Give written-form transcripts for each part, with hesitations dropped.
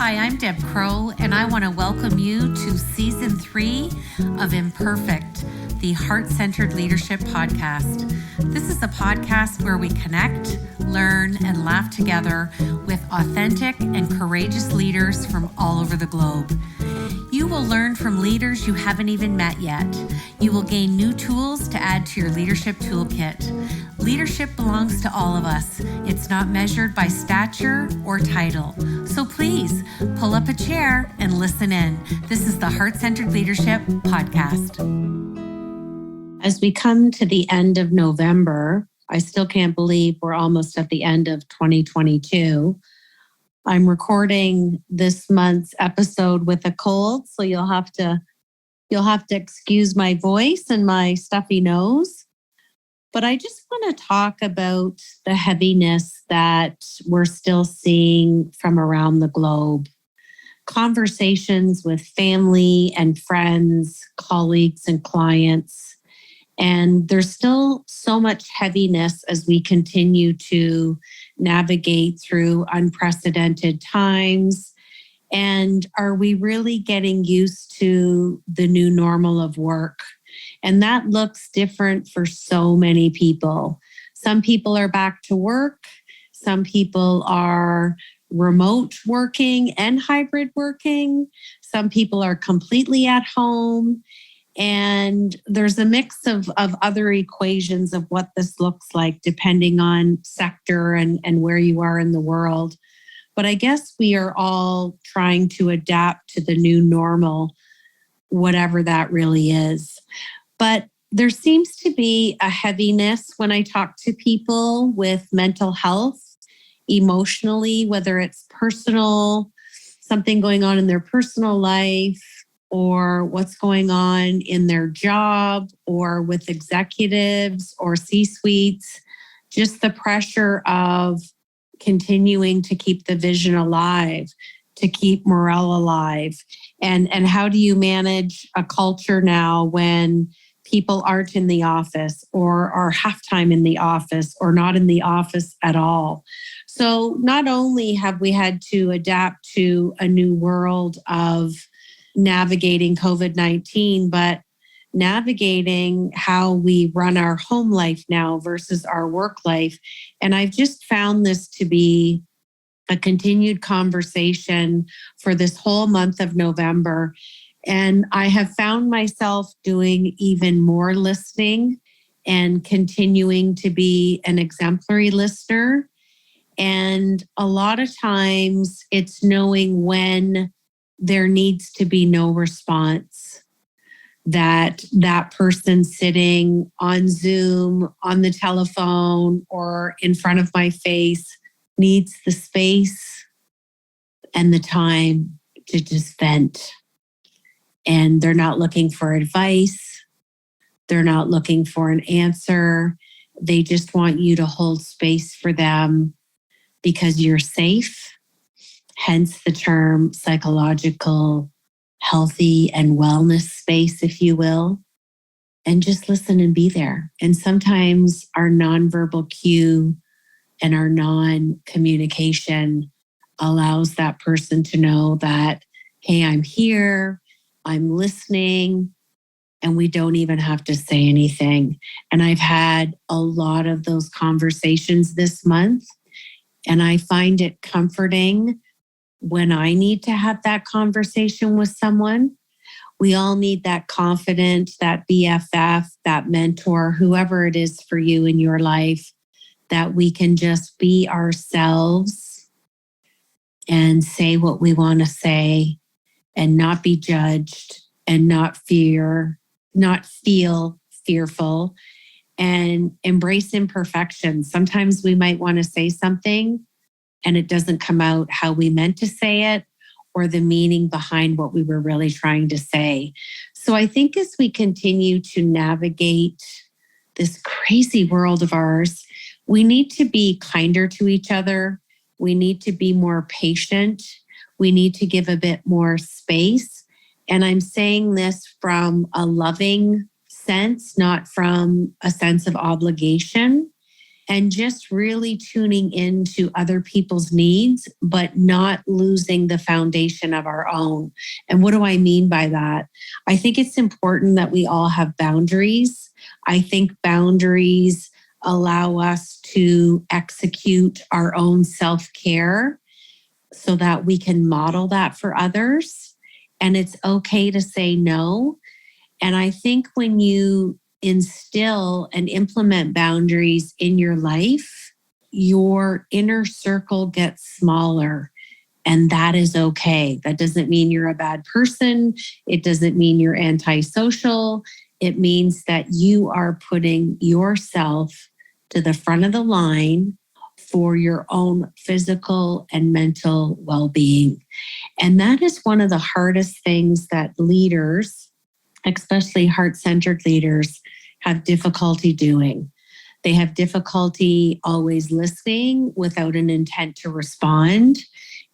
Hi, I'm Deb Crowe, and I want to welcome you to Season 3 of Imperfect, the Heart-Centered Leadership Podcast. This is a podcast where we connect, learn, and laugh together with authentic and courageous leaders from all over the globe. You will learn from leaders you haven't even met yet. You will gain new tools to add to your leadership toolkit. Leadership belongs to all of us. It's not measured by stature or title. So please pull up a chair and listen in. This is the Heart-Centered Leadership Podcast. As we come to the end of November, I still can't believe we're almost at the end of 2022. I'm recording this month's episode with a cold, so you'll have to excuse my voice and my stuffy nose. But I just want to talk about the heaviness that we're still seeing from around the globe. Conversations with family and friends, colleagues and clients. And there's still so much heaviness as we continue to navigate through unprecedented times. And are we really getting used to the new normal of work? And that looks different for so many people. Some people are back to work. Some people are remote working and hybrid working. Some people are completely at home. And there's a mix of other equations of what this looks like depending on sector and where you are in the world. But I guess we are all trying to adapt to the new normal, whatever that really is. But there seems to be a heaviness when I talk to people with mental health, emotionally, whether it's personal, something going on in their personal life, or what's going on in their job or with executives or C-suites, just the pressure of continuing to keep the vision alive, to keep morale alive. And how do you manage a culture now when people aren't in the office or are half-time in the office or not in the office at all? So not only have we had to adapt to a new world of navigating COVID-19, but navigating how we run our home life now versus our work life. And I've just found this to be a continued conversation for this whole month of November. And I have found myself doing even more listening and continuing to be an exemplary listener. And a lot of times it's knowing when there needs to be no response, that person sitting on Zoom, on the telephone, or in front of my face needs the space and the time to just vent. And they're not looking for advice. They're not looking for an answer. They just want you to hold space for them because you're safe. Hence the term psychological, healthy and wellness space, if you will, and just listen and be there. And sometimes our nonverbal cue and our non-communication allows that person to know that, hey, I'm here, I'm listening, and we don't even have to say anything. And I've had a lot of those conversations this month, and I find it comforting when I need to have that conversation with someone. We all need that confidant, that BFF, that mentor, whoever it is for you in your life, that we can just be ourselves and say what we want to say and not be judged and not feel fearful and embrace imperfection. Sometimes we might want to say something and it doesn't come out how we meant to say it or the meaning behind what we were really trying to say. So I think as we continue to navigate this crazy world of ours, we need to be kinder to each other. We need to be more patient. We need to give a bit more space. And I'm saying this from a loving sense, not from a sense of obligation. and just really tuning into other people's needs, but not losing the foundation of our own. And what do I mean by that? I think it's important that we all have boundaries. I think boundaries allow us to execute our own self-care so that we can model that for others. And it's okay to say no. And I think when you instill and implement boundaries in your life, your inner circle gets smaller. And that is okay. That doesn't mean you're a bad person. It doesn't mean you're antisocial. It means that you are putting yourself to the front of the line for your own physical and mental well-being. And that is one of the hardest things that leaders, especially heart-centered leaders, have difficulty doing. They have difficulty always listening without an intent to respond.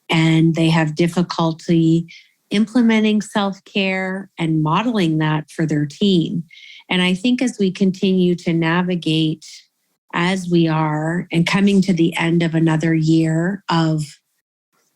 And they have difficulty implementing self-care and modeling that for their team. And I think as we continue to navigate as we are and coming to the end of another year of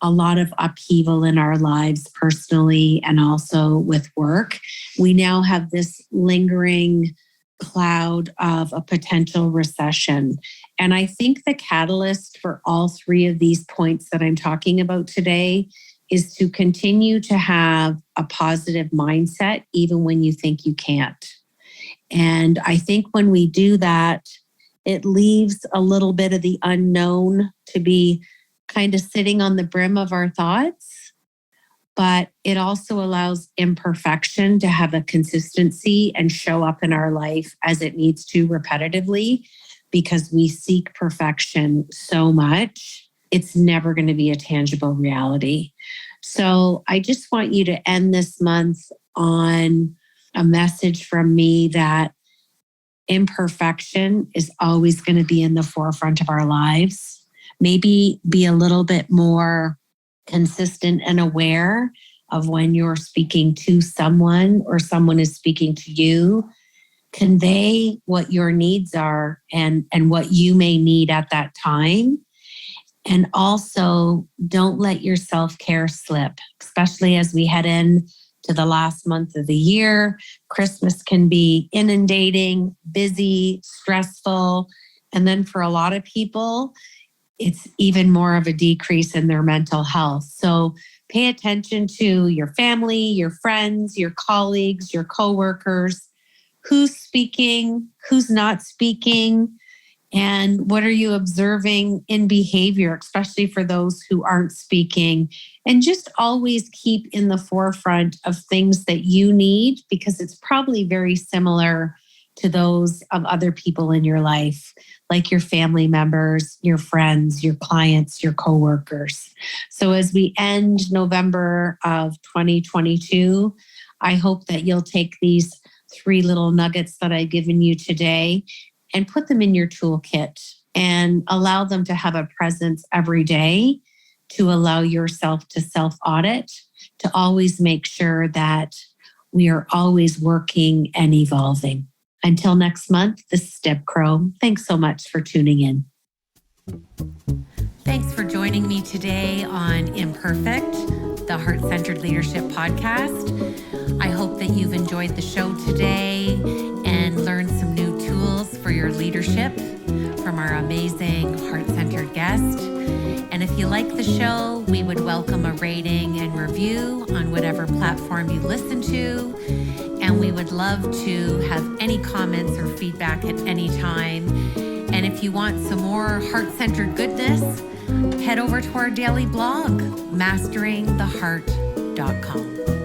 a lot of upheaval in our lives personally and also with work, we now have this lingering cloud of a potential recession. And I think the catalyst for all three of these points that I'm talking about today is to continue to have a positive mindset, even when you think you can't. And I think when we do that, it leaves a little bit of the unknown to be kind of sitting on the brim of our thoughts, but it also allows imperfection to have a consistency and show up in our life as it needs to repetitively, because we seek perfection so much, it's never going to be a tangible reality. So I just want you to end this month on a message from me that imperfection is always going to be in the forefront of our lives. Maybe be a little bit more consistent and aware of when you're speaking to someone or someone is speaking to you. Convey what your needs are and what you may need at that time. And also don't let your self-care slip, especially as we head in to the last month of the year. Christmas can be inundating, busy, stressful. And then for a lot of people, it's even more of a decrease in their mental health. So pay attention to your family, your friends, your colleagues, your coworkers, who's speaking, who's not speaking, and what are you observing in behavior, especially for those who aren't speaking. And just always keep in the forefront of things that you need, because it's probably very similar to those of other people in your life, like your family members, your friends, your clients, your coworkers. So as we end November of 2022, I hope that you'll take these 3 little nuggets that I've given you today and put them in your toolkit and allow them to have a presence every day, to allow yourself to self-audit, to always make sure that we are always working and evolving. Until next month, this is Deb Crowe. Thanks so much for tuning in. Thanks for joining me today on Imperfect, the Heart-Centered Leadership Podcast. I hope that you've enjoyed the show today and learned some new tools for your leadership from our amazing heart-centered guest. And if you like the show, we would welcome a rating and review on whatever platform you listen to. And we would love to have any comments or feedback at any time. And if you want some more heart-centered goodness, head over to our daily blog, masteringtheheart.com.